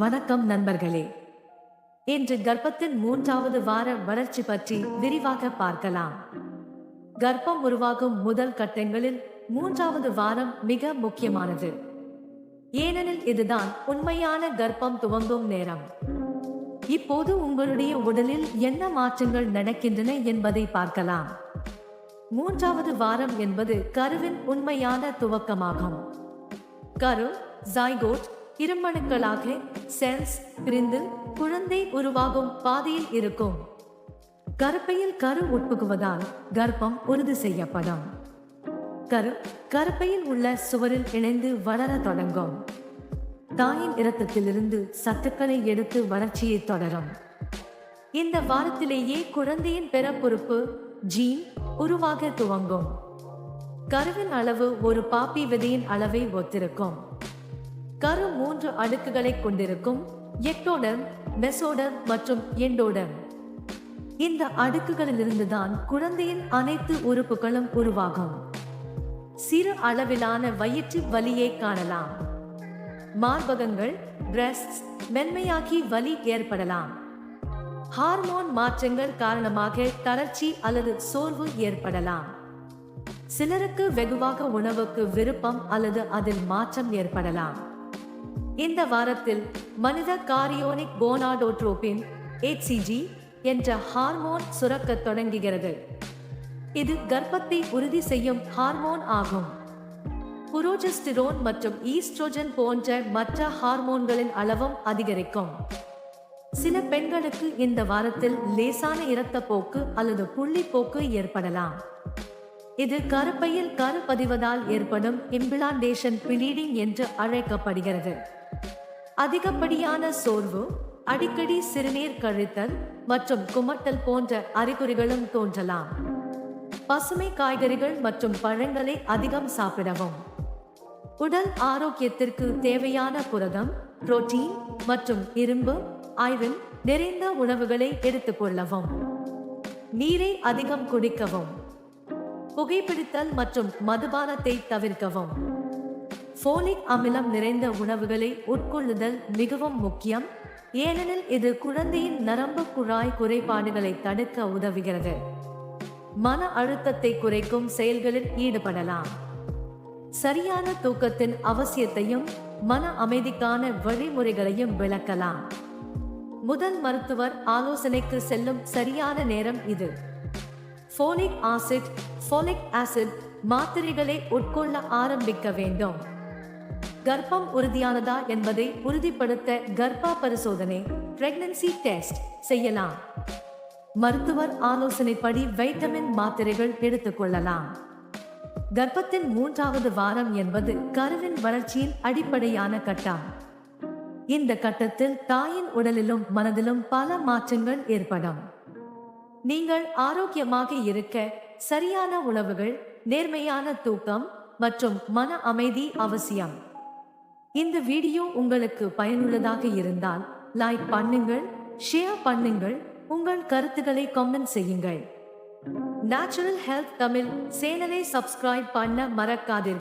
வணக்கம் நண்பர்களே. இன்று கர்ப்பத்தின் 3வது வார வளர்ச்சி பற்றி விரிவாக பார்க்கலாம். கர்ப்பம் உருவாகும் முதல் கட்டங்களில் 3வது வாரம் மிக முக்கியமானது. ஏனெனில் இதுதான் உண்மையான கர்ப்பம் துவங்கும் நேரம். இப்போது உங்களுடைய உடலில் என்ன மாற்றங்கள் நடக்கின்றன என்பதை பார்க்கலாம். 3வது வாரம் என்பது கருவின் உண்மையான துவக்கமாகும். கரு, ஜைகோட், இருமணுக்களாக செல்ஸ் பிரிந்து குழந்தை உருவாகும் பாதையில் இருக்கும். கருப்பையில் கரு உட்புகுவதால் கர்ப்பம் உறுதி செய்யப்படும். கருப்பையில் உள்ள சுவரில் இணைந்து வளர தொடங்கும். தாயின் இரத்தத்திலிருந்து சத்துக்களை எடுத்து வளர்ச்சியை தொடரும். இந்த வாரத்திலேயே குழந்தையின் பிறப்புறுப்பு ஜீன் உருவாக துவங்கும். கருவின் அளவு ஒரு பாப்பி விதையின் அளவை ஒத்திருக்கும். கரு 3 அடுக்குகளை கொண்டிருக்கும்: எக்டோடர்ம், மெசோடர்ம் மற்றும் எண்டோடர்ம். இந்த அடுக்குகளிலிருந்துதான் குழந்தையின் அனைத்து உறுப்புகளும் உருவாகும். சிறு அளவிலான வயிற்று வலியை காணலாம். மார்பகங்கள் பிரஸ்ட்ஸ் மென்மையாகி வலி ஏற்படலாம். ஹார்மோன் மாற்றங்கள் காரணமாக தளர்ச்சி அல்லது சோர்வு ஏற்படலாம். சிலருக்கு வெகுவாக உணவுக்கு விருப்பம் அல்லது அதில் மாற்றம் ஏற்படலாம். இந்த வாரத்தில் மனித காரியோனிக் கோனாடோட்ரோபின் HCG என்ற ஹார்மோன் சுரக்கத் தொடங்குகிறது. இது கர்ப்பத்தை உறுதி செய்யும் ஹார்மோன் ஆகும். புரோஜெஸ்டிரோன் மற்றும் ஈஸ்ட்ரோஜன் போன்ற மற்ற ஹார்மோன்களின் அளவும் அதிகரிக்கும். சில பெண்களுக்கு இந்த வாரத்தில் லேசான இரத்தப்போக்கு அல்லது புள்ளிப்போக்கு ஏற்படலாம். இது கருப்பையில் கரு பதிவதால் ஏற்படும் இம்பிளான்டேஷன் ப்ளீடிங் என்று அழைக்கப்படுகிறது. அதிகப்படியான சோர்வு, அடிக்கடி சிறுநீர் கழித்தல் மற்றும் குமட்டல் போன்ற அறிகுறிகளும் தோன்றலாம். பசுமை காய்கறிகள் மற்றும் பழங்களை அதிகம் சாப்பிடவும். உடல் ஆரோக்கியத்திற்கு தேவையான புரதம், புரோட்டீன் மற்றும் இரும்பு, ஐரன் நிறைந்த உணவுகளை எடுத்துக்கொள்ளவும். நீரை அதிகம் குடிக்கவும். புகைப்பிடித்தல் மற்றும் மதுபானத்தை தவிர்க்கவும். ஃபோலிக் அமிலம் நிறைந்த உணவுகளை உட்கொள்ளுதல் மிகவும் முக்கியம், ஏனெனில் இது குழந்தையின் நரம்பு குழாய் குறைபாடுகளை தடுக்க உதவுகிறது. மன அழுத்தத்தை குறைக்கும் செயல்களில் ஈடுபடலாம். சரியான தூக்கத்தின் அவசியத்தையும் மன அமைதிக்கான வழிமுறைகளையும் விளக்கலாம். முதல் மருத்துவர் ஆலோசனைக்கு செல்லும் சரியான நேரம் இது. ஃபோலிக் ஆசிட் மாத்திரைகளை உட்கொள்ள ஆரம்பிக்க வேண்டும். கர்ப்பம் உறுதியானதா என்பதை உறுதிப்படுத்த கர்ப்ப பரிசோதனை பிரெக்னன்சி டெஸ்ட் செய்யலாம். மருத்துவர் ஆலோசனைப்படி வைட்டமின் மாத்திரைகள் எடுத்துக்கொள்ளலாம். கர்ப்பத்தின் 3வது வாரம் என்பது கருவின் வளர்ச்சியின் அடிப்படையான கட்டம். இந்த கட்டத்தில் தாயின் உடலிலும் மனதிலும் பல மாற்றங்கள் ஏற்படும். நீங்கள் ஆரோக்கியமாக இருக்க சரியான உணவுகள், நேர்மையான தூக்கம் மற்றும் மன அமைதி அவசியம். இந்த வீடியோ உங்களுக்கு பயனுள்ளதாக இருந்தால் லைக் பண்ணுங்கள், ஷேர் பண்ணுங்கள், உங்கள் கருத்துக்களை கமெண்ட் செய்யுங்கள். நேச்சுரல் ஹெல்த் தமிழ் சேனலை சப்ஸ்கிரைப் பண்ண மறக்காதீர்கள்.